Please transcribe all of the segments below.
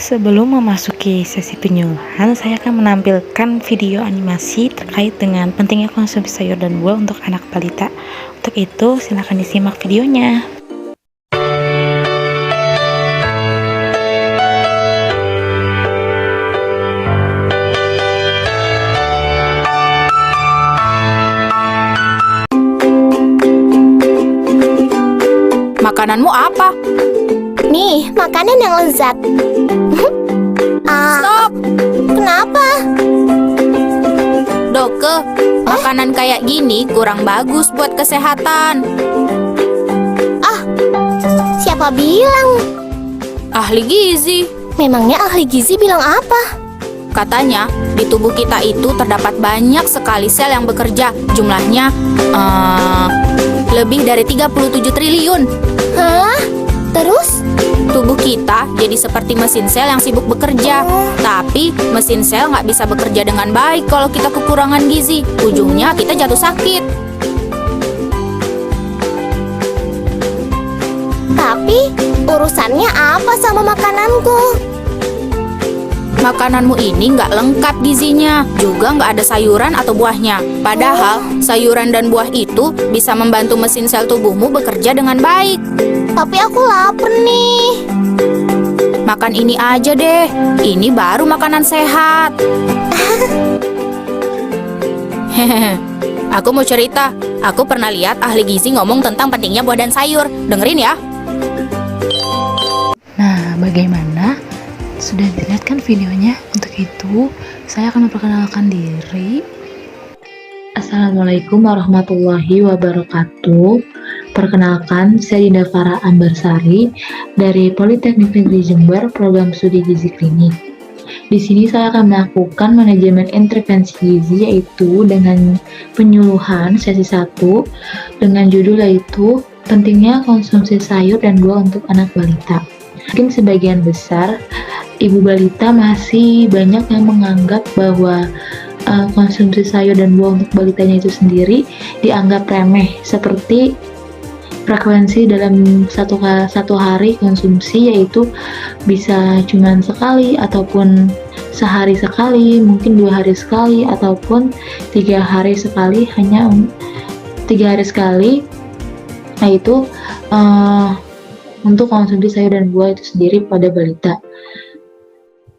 Sebelum memasuki sesi penyuluhan, saya akan menampilkan video animasi terkait dengan pentingnya konsumsi sayur dan buah untuk anak balita. Untuk itu, silakan disimak videonya. Makananmu apa? Nih, makanan yang lezat. Stop! Kenapa? Doke, makanan kayak gini kurang bagus buat kesehatan. Siapa bilang? Ahli gizi. Memangnya ahli gizi bilang apa? Katanya, di tubuh kita itu terdapat banyak sekali sel yang bekerja. Jumlahnya, lebih dari 37 triliun. Hah? Terus? Tubuh kita jadi seperti mesin sel yang sibuk bekerja. Tapi mesin sel nggak bisa bekerja dengan baik kalau kita kekurangan gizi. Ujungnya kita jatuh sakit. Tapi urusannya apa sama makananku? Makananmu ini nggak lengkap gizinya, juga nggak ada sayuran atau buahnya. Padahal sayuran dan buah itu bisa membantu mesin sel tubuhmu bekerja dengan baik. Tapi aku lapar nih. Makan ini aja deh, ini baru makanan sehat. Hehehe, aku mau cerita. Aku pernah lihat ahli gizi ngomong tentang pentingnya buah dan sayur. Dengerin ya. Nah, bagaimana? Sudah dilihat kan videonya? Untuk itu, saya akan memperkenalkan diri. Assalamualaikum warahmatullahi wabarakatuh. Perkenalkan, saya Dinda Farah Ambarsari dari Politeknik Negeri Jember, Program Studi Gizi Klinik. Di sini saya akan melakukan manajemen intervensi gizi, yaitu dengan penyuluhan sesi 1 dengan judul yaitu pentingnya konsumsi sayur dan buah untuk anak balita. Mungkin sebagian besar ibu balita masih banyak yang menganggap bahwa konsumsi sayur dan buah untuk balitanya itu sendiri dianggap remeh, seperti frekuensi dalam satu hari konsumsi yaitu bisa cuma sekali ataupun sehari sekali, mungkin 2 hari sekali ataupun 3 hari sekali, hanya 3 hari sekali. Nah itu untuk konsumsi sayur dan buah itu sendiri pada balita.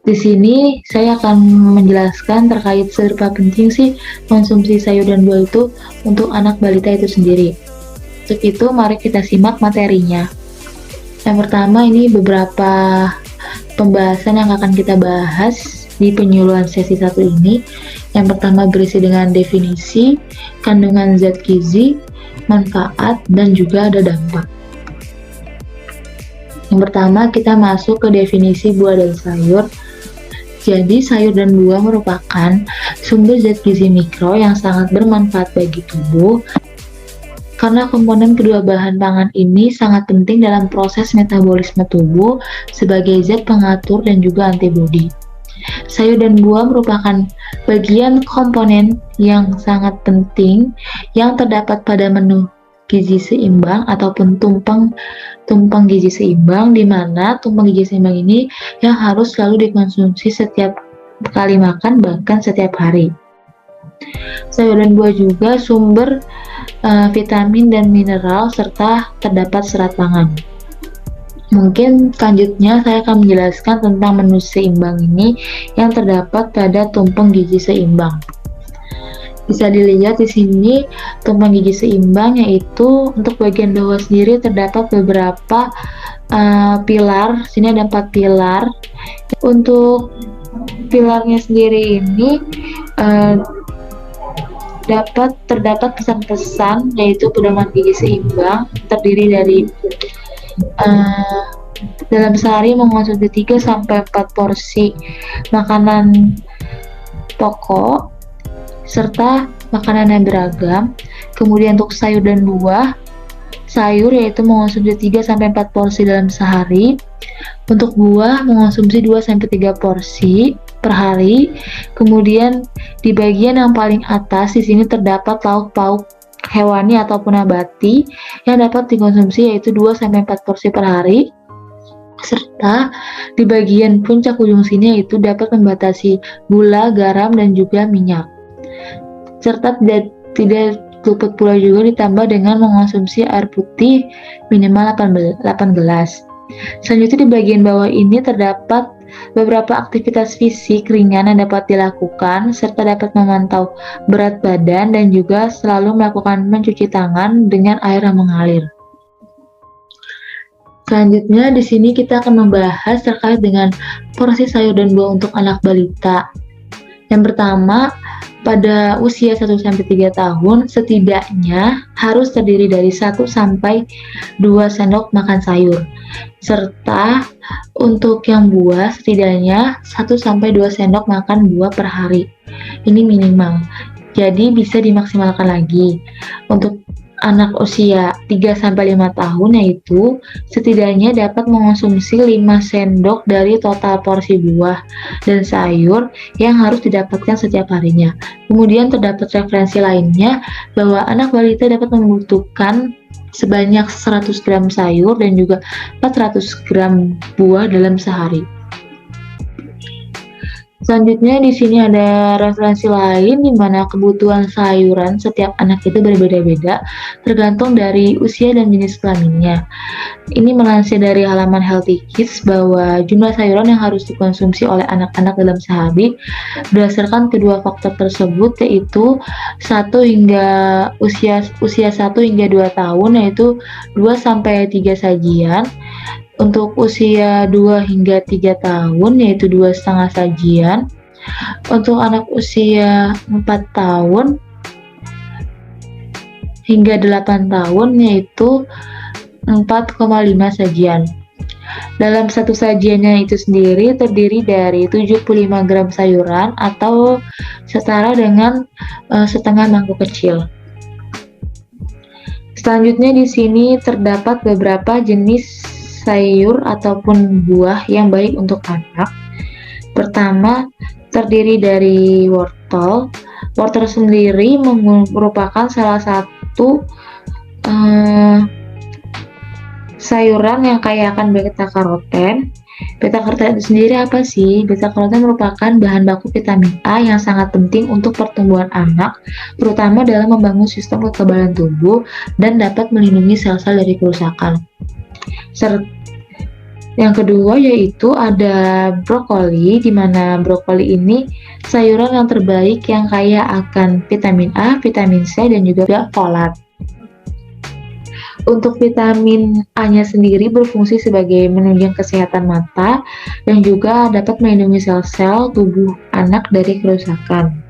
Di sini saya akan menjelaskan terkait seberapa penting sih konsumsi sayur dan buah itu untuk anak balita itu sendiri. Untuk itu mari kita simak materinya. Yang pertama, ini beberapa pembahasan yang akan kita bahas di penyuluhan sesi 1 ini. Yang pertama berisi dengan definisi, kandungan zat gizi, manfaat, dan juga ada dampak. Yang pertama, kita masuk ke definisi buah dan sayur. Jadi, sayur dan buah merupakan sumber zat gizi mikro yang sangat bermanfaat bagi tubuh, karena komponen kedua bahan pangan ini sangat penting dalam proses metabolisme tubuh sebagai zat pengatur dan juga antibodi. Sayur dan buah merupakan bagian komponen yang sangat penting yang terdapat pada menu gizi seimbang ataupun tumpeng gizi seimbang, di mana tumpeng gizi seimbang ini yang harus selalu dikonsumsi setiap kali makan, bahkan setiap hari. Sayur dan buah juga sumber vitamin dan mineral serta terdapat serat pangan. Mungkin selanjutnya saya akan menjelaskan tentang menu seimbang ini yang terdapat pada tumpeng gizi seimbang. Bisa dilihat di sini tumpeng gizi seimbang, yaitu untuk bagian bawah sendiri terdapat beberapa pilar. Sini ada 4 pilar. Untuk pilarnya sendiri ini terdapat pesan-pesan, yaitu pedoman gizi seimbang, terdiri dari dalam sehari mengonsumsi 3-4 porsi makanan pokok serta makanan yang beragam. Kemudian untuk sayur dan buah, sayur yaitu mengonsumsi 3-4 porsi dalam sehari. Untuk buah mengonsumsi 2-3 porsi per hari. Kemudian di bagian yang paling atas di sini terdapat lauk pauk hewani ataupun nabati yang dapat dikonsumsi, yaitu 2-4 porsi per hari. serta di bagian puncak ujung sini yaitu dapat membatasi gula, garam, dan juga minyak. Serta tidak luput pula juga ditambah dengan mengonsumsi air putih minimal 8 gelas. Selanjutnya di bagian bawah ini terdapat beberapa aktivitas fisik ringan yang dapat dilakukan serta dapat memantau berat badan dan juga selalu melakukan mencuci tangan dengan air yang mengalir. Selanjutnya di sini kita akan membahas terkait dengan porsi sayur dan buah untuk anak balita. Yang pertama, pada usia 1-3 tahun setidaknya harus terdiri dari 1-2 sendok makan sayur. Serta untuk yang buah setidaknya 1-2 sendok makan buah per hari. Ini minimal. Jadi bisa dimaksimalkan lagi. Untuk anak usia 3-5 tahun yaitu setidaknya dapat mengonsumsi 5 sendok dari total porsi buah dan sayur yang harus didapatkan setiap harinya. Kemudian terdapat referensi lainnya bahwa anak balita dapat membutuhkan sebanyak 100 gram sayur dan juga 400 gram buah dalam sehari. Selanjutnya di sini ada referensi lain di mana kebutuhan sayuran setiap anak itu berbeda-beda tergantung dari usia dan jenis kelaminnya. Ini melansir dari halaman Healthy Kids bahwa jumlah sayuran yang harus dikonsumsi oleh anak-anak dalam sehari berdasarkan kedua faktor tersebut yaitu usia 1 hingga 2 tahun yaitu 2-3 sajian. Untuk usia 2 hingga 3 tahun yaitu 2,5 sajian. Untuk anak usia 4 tahun hingga 8 tahun yaitu 4,5 sajian. Dalam satu sajiannya itu sendiri terdiri dari 75 gram sayuran atau setara dengan setengah mangkuk kecil. Selanjutnya di sini terdapat beberapa jenis sayur ataupun buah yang baik untuk anak. Pertama, terdiri dari wortel. Wortel sendiri merupakan salah satu sayuran yang kaya akan beta-karoten. Beta-karoten itu sendiri apa sih? Beta-karoten merupakan bahan baku vitamin A yang sangat penting untuk pertumbuhan anak, terutama dalam membangun sistem kekebalan tubuh dan dapat melindungi sel-sel dari kerusakan. Yang kedua yaitu ada brokoli, di mana brokoli ini sayuran yang terbaik yang kaya akan vitamin A, vitamin C, dan juga folat. Untuk vitamin A-nya sendiri berfungsi sebagai menunjang kesehatan mata dan juga dapat melindungi sel-sel tubuh anak dari kerusakan.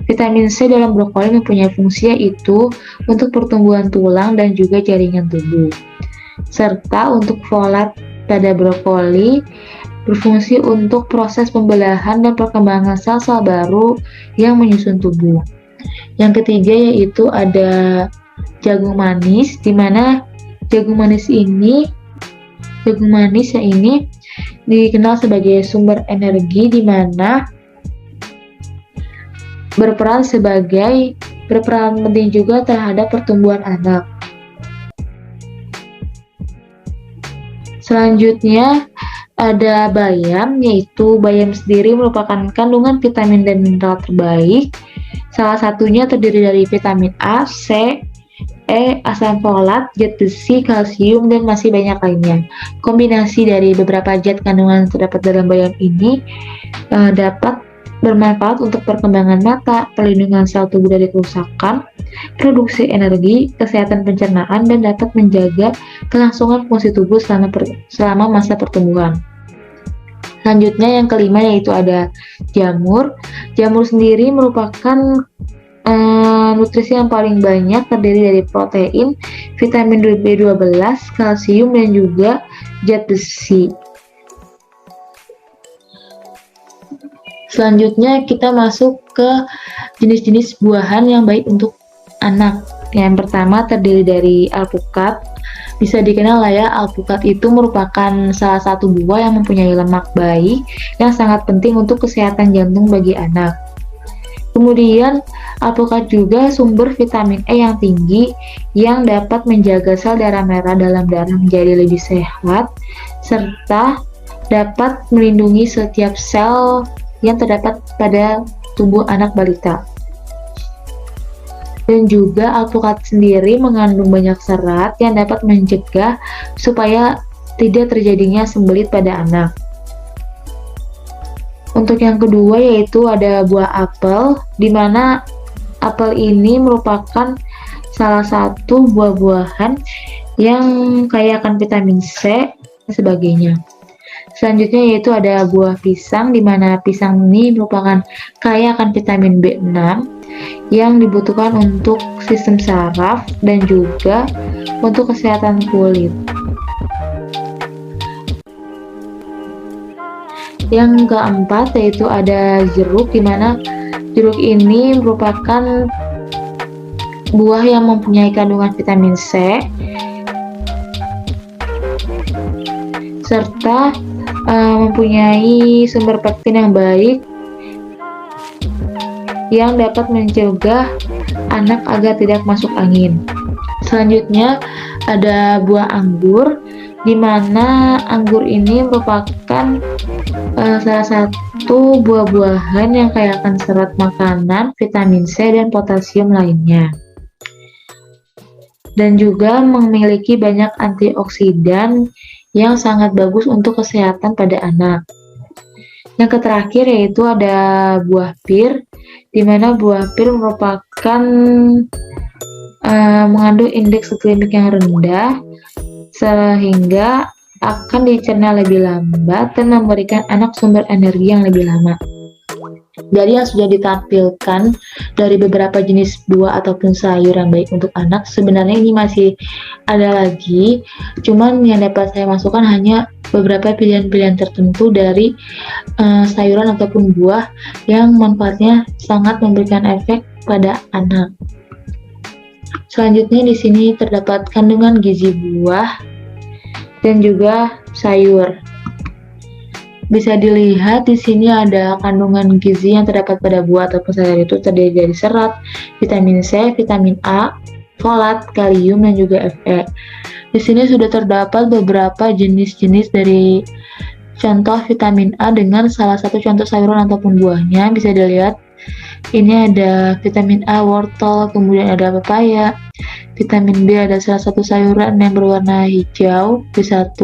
Vitamin C dalam brokoli mempunyai fungsi yaitu untuk pertumbuhan tulang dan juga jaringan tubuh. Serta untuk folat pada brokoli berfungsi untuk proses pembelahan dan perkembangan sel-sel baru yang menyusun tubuh. Yang ketiga yaitu ada jagung manis, di mana jagung manis ini dikenal sebagai sumber energi di mana berperan penting juga terhadap pertumbuhan anak. Selanjutnya ada bayam, yaitu bayam sendiri merupakan kandungan vitamin dan mineral terbaik. Salah satunya terdiri dari vitamin A, C, E, asam folat, zat besi, kalsium, dan masih banyak lainnya. Kombinasi dari beberapa zat kandungan yang terdapat dalam bayam ini dapat bermanfaat untuk perkembangan mata, perlindungan sel tubuh dari kerusakan, produksi energi, kesehatan pencernaan, dan dapat menjaga kelangsungan fungsi tubuh selama masa pertumbuhan. Selanjutnya yang kelima yaitu ada jamur. Jamur sendiri merupakan nutrisi yang paling banyak, terdiri dari protein, vitamin B12, kalsium, dan juga zat besi. Selanjutnya kita masuk ke jenis-jenis buahan yang baik untuk anak. Yang pertama terdiri dari alpukat. Bisa dikenal lah ya, alpukat itu merupakan salah satu buah yang mempunyai lemak baik yang sangat penting untuk kesehatan jantung bagi anak. Kemudian alpukat juga sumber vitamin E yang tinggi yang dapat menjaga sel darah merah dalam darah menjadi lebih sehat serta dapat melindungi setiap sel yang terdapat pada tubuh anak balita. Dan juga alpukat sendiri mengandung banyak serat yang dapat mencegah supaya tidak terjadinya sembelit pada anak. Untuk yang kedua yaitu ada buah apel, di mana apel ini merupakan salah satu buah-buahan yang kaya akan vitamin C dan sebagainya. Selanjutnya yaitu ada buah pisang, di mana pisang ini merupakan kaya akan vitamin B6 yang dibutuhkan untuk sistem saraf dan juga untuk kesehatan kulit. Yang keempat yaitu ada jeruk, di mana jeruk ini merupakan buah yang mempunyai kandungan vitamin C serta mempunyai sumber pektin yang baik yang dapat mencegah anak agar tidak masuk angin. Selanjutnya ada buah anggur, di mana anggur ini merupakan salah satu buah-buahan yang kaya akan serat makanan, vitamin C dan potasium lainnya. Dan juga memiliki banyak antioksidan yang sangat bagus untuk kesehatan pada anak. Yang terakhir yaitu ada buah pir, di mana buah pir merupakan mengandung indeks glikemik yang rendah sehingga akan dicerna lebih lambat dan memberikan anak sumber energi yang lebih lama. Dari yang sudah ditampilkan dari beberapa jenis buah ataupun sayur yang baik untuk anak, sebenarnya ini masih ada lagi, cuman yang dapat saya masukkan hanya beberapa pilihan-pilihan tertentu dari sayuran ataupun buah yang manfaatnya sangat memberikan efek pada anak. Selanjutnya di sini terdapat kandungan gizi buah dan juga sayur. Bisa dilihat di sini ada kandungan gizi yang terdapat pada buah ataupun sayur itu terdiri dari serat, vitamin C, vitamin A, folat, kalium dan juga Fe. Di sini sudah terdapat beberapa jenis-jenis dari contoh vitamin A dengan salah satu contoh sayuran ataupun buahnya. Bisa dilihat ini ada vitamin A wortel, kemudian ada pepaya. Vitamin B ada salah satu sayuran yang berwarna hijau, B1,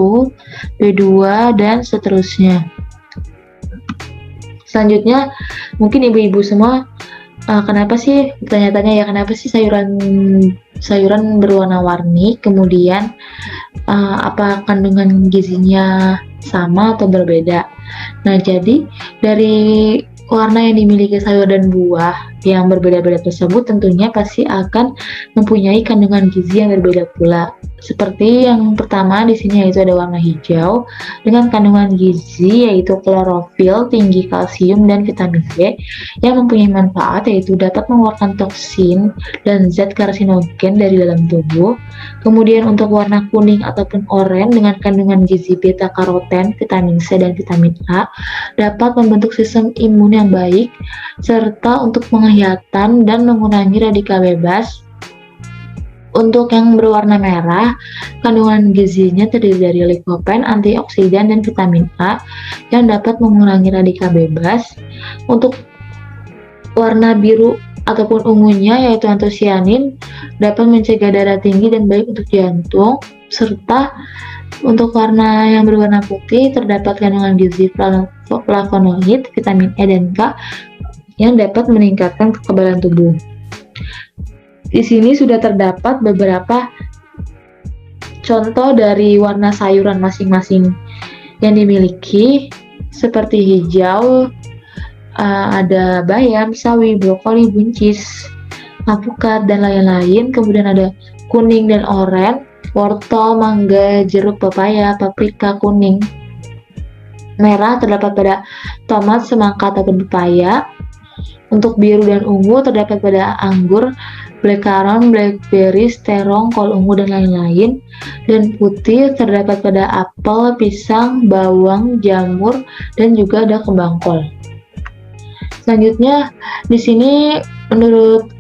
B2, dan seterusnya. Selanjutnya, mungkin ibu-ibu semua kenapa sih, tanya-tanya ya, kenapa sih sayuran berwarna-warni, kemudian apa kandungan gizinya sama atau berbeda? Nah, jadi dari warna yang dimiliki sayur dan buah yang berbeda-beda tersebut tentunya pasti akan mempunyai kandungan gizi yang berbeda pula. Seperti yang pertama di sini yaitu ada warna hijau dengan kandungan gizi yaitu klorofil, tinggi kalsium dan vitamin D yang mempunyai manfaat yaitu dapat mengeluarkan toksin dan zat karsinogen dari dalam tubuh. Kemudian untuk warna kuning ataupun oranye dengan kandungan gizi beta karoten, vitamin C dan vitamin A dapat membentuk sistem imun yang baik serta untuk penglihatan dan mengurangi radikal bebas. Untuk yang berwarna merah, kandungan gizinya terdiri dari likopen, antioksidan, dan vitamin A yang dapat mengurangi radikal bebas. Untuk warna biru ataupun ungunya yaitu antosianin dapat mencegah darah tinggi dan baik untuk jantung. Serta untuk warna yang berwarna putih terdapat kandungan gizi flavonoid, vitamin E dan K yang dapat meningkatkan kekebalan tubuh. Di sini sudah terdapat beberapa contoh dari warna sayuran masing-masing yang dimiliki, seperti hijau, ada bayam, sawi, brokoli, buncis, alpukat, dan lain-lain. Kemudian ada kuning dan oranye, wortel, mangga, jeruk, pepaya, paprika, kuning. Merah terdapat pada tomat, semangka, ataupun pepaya. Untuk biru dan ungu terdapat pada anggur, blackcurrant, blackberry, terong, kol ungu, dan lain-lain. Dan putih terdapat pada apel, pisang, bawang, jamur, dan juga ada kembang kol. Selanjutnya, di sini menurut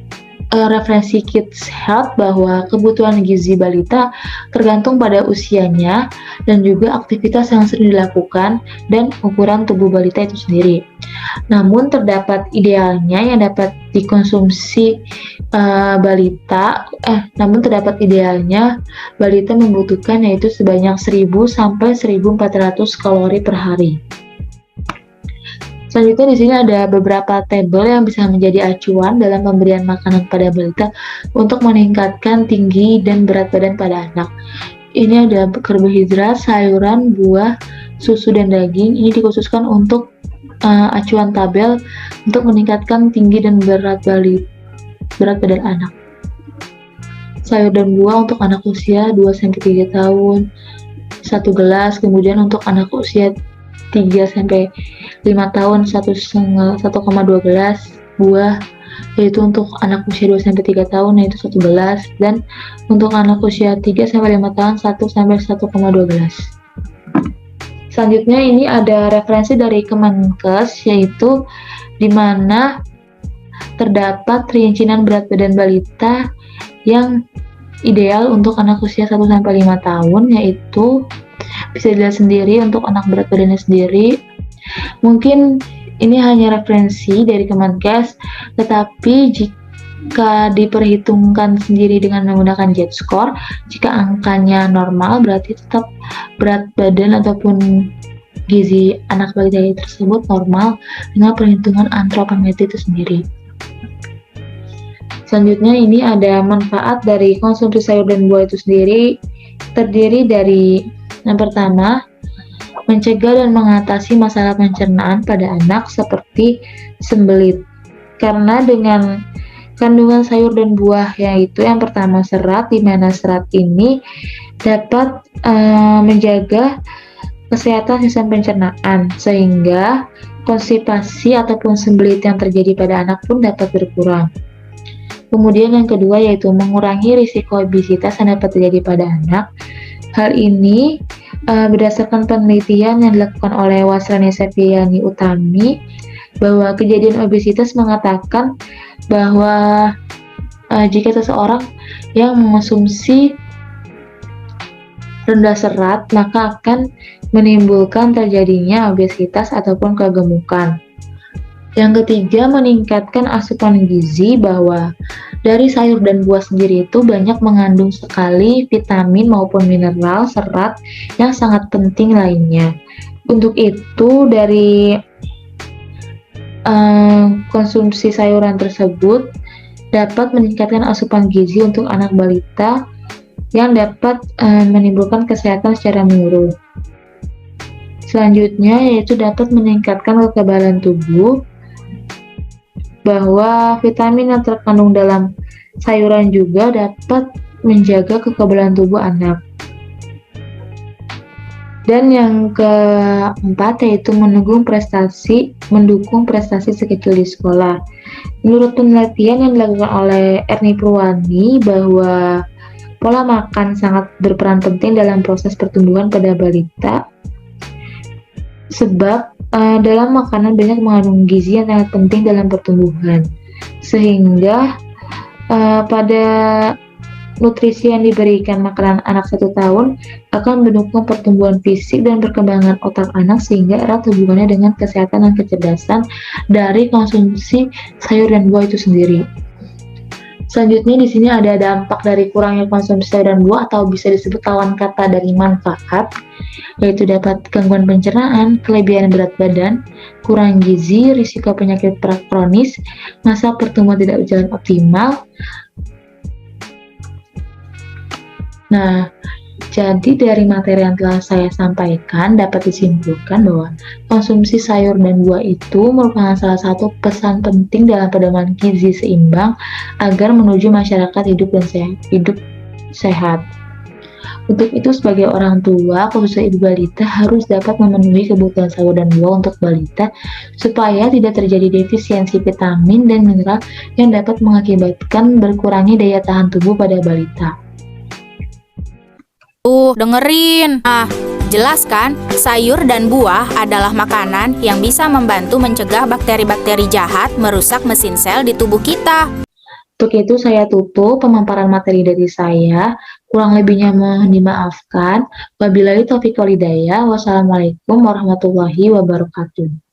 referensi Kids Health bahwa kebutuhan gizi balita tergantung pada usianya dan juga aktivitas yang sering dilakukan dan ukuran tubuh balita itu sendiri. Namun terdapat idealnya yang dapat dikonsumsi balita membutuhkan yaitu sebanyak 1000 sampai 1400 kalori per hari. Selanjutnya di sini ada beberapa tabel yang bisa menjadi acuan dalam pemberian makanan pada balita untuk meningkatkan tinggi dan berat badan pada anak. Ini ada karbohidrat, sayuran, buah, susu, dan daging. Ini dikhususkan untuk acuan tabel untuk meningkatkan tinggi dan berat badan anak. Sayur dan buah untuk anak usia 2-3 tahun, 1 gelas. Kemudian untuk anak usia 3-5 tahun 1,2 gelas buah, yaitu untuk anak usia 2-3 tahun yaitu 1 gelas, dan untuk anak usia 3-5 tahun 1-1,2 gelas. Selanjutnya ini ada referensi dari Kemenkes, yaitu di mana terdapat rincian berat badan balita yang ideal untuk anak usia 1-5 tahun, yaitu bisa dilihat sendiri untuk anak berat badannya sendiri. Mungkin ini hanya referensi dari Kemenkes, tetapi jika diperhitungkan sendiri dengan menggunakan Z-score, jika angkanya normal berarti tetap berat badan ataupun gizi anak balita tersebut normal dengan perhitungan antropometri itu sendiri. Selanjutnya ini ada manfaat dari konsumsi sayur dan buah itu sendiri, terdiri dari yang pertama, mencegah dan mengatasi masalah pencernaan pada anak seperti sembelit. Karena dengan kandungan sayur dan buah yaitu yang pertama serat, di mana serat ini dapat menjaga kesehatan sistem pencernaan sehingga konstipasi ataupun sembelit yang terjadi pada anak pun dapat berkurang. Kemudian yang kedua yaitu mengurangi risiko obesitas yang dapat terjadi pada anak. Hal ini berdasarkan penelitian yang dilakukan oleh Wasrani Septiani Utami bahwa kejadian obesitas mengatakan bahwa jika seseorang yang mengonsumsi rendah serat maka akan menimbulkan terjadinya obesitas ataupun kegemukan. Yang ketiga, meningkatkan asupan gizi, bahwa dari sayur dan buah sendiri itu banyak mengandung sekali vitamin maupun mineral, serat yang sangat penting lainnya. Untuk itu, dari konsumsi sayuran tersebut dapat meningkatkan asupan gizi untuk anak balita yang dapat menimbulkan kesehatan secara menyeluruh. Selanjutnya yaitu dapat meningkatkan kekebalan tubuh, bahwa vitamin yang terkandung dalam sayuran juga dapat menjaga kekebalan tubuh anak. Dan yang keempat yaitu mendukung prestasi sekecil di sekolah. Menurut penelitian yang dilakukan oleh Ernie Purwani bahwa pola makan sangat berperan penting dalam proses pertumbuhan pada balita, sebab dalam makanan banyak mengandung gizi yang sangat penting dalam pertumbuhan, sehingga pada nutrisi yang diberikan makanan anak 1 tahun akan mendukung pertumbuhan fisik dan perkembangan otak anak sehingga erat hubungannya dengan kesehatan dan kecerdasan dari konsumsi sayur dan buah itu sendiri. Selanjutnya di sini ada dampak dari kurangnya konsumsi sayur dan buah atau bisa disebut lawan kata dari manfaat, yaitu dapat gangguan pencernaan, kelebihan berat badan, kurang gizi, risiko penyakit kronis, masa pertumbuhan tidak berjalan optimal. Nah, jadi dari materi yang telah saya sampaikan dapat disimpulkan bahwa konsumsi sayur dan buah itu merupakan salah satu pesan penting dalam pedoman gizi seimbang agar menuju masyarakat hidup sehat. Untuk itu sebagai orang tua, khususnya ibu balita harus dapat memenuhi kebutuhan sayur dan buah untuk balita supaya tidak terjadi defisiensi vitamin dan mineral yang dapat mengakibatkan berkurangnya daya tahan tubuh pada balita. Dengerin. Jelas kan? Sayur dan buah adalah makanan yang bisa membantu mencegah bakteri-bakteri jahat merusak mesin sel di tubuh kita. Untuk itu saya tutup pemaparan materi dari saya. Kurang lebihnya mohon dimaafkan. Wabillahi taufiq wal hidayah. Wassalamualaikum warahmatullahi wabarakatuh.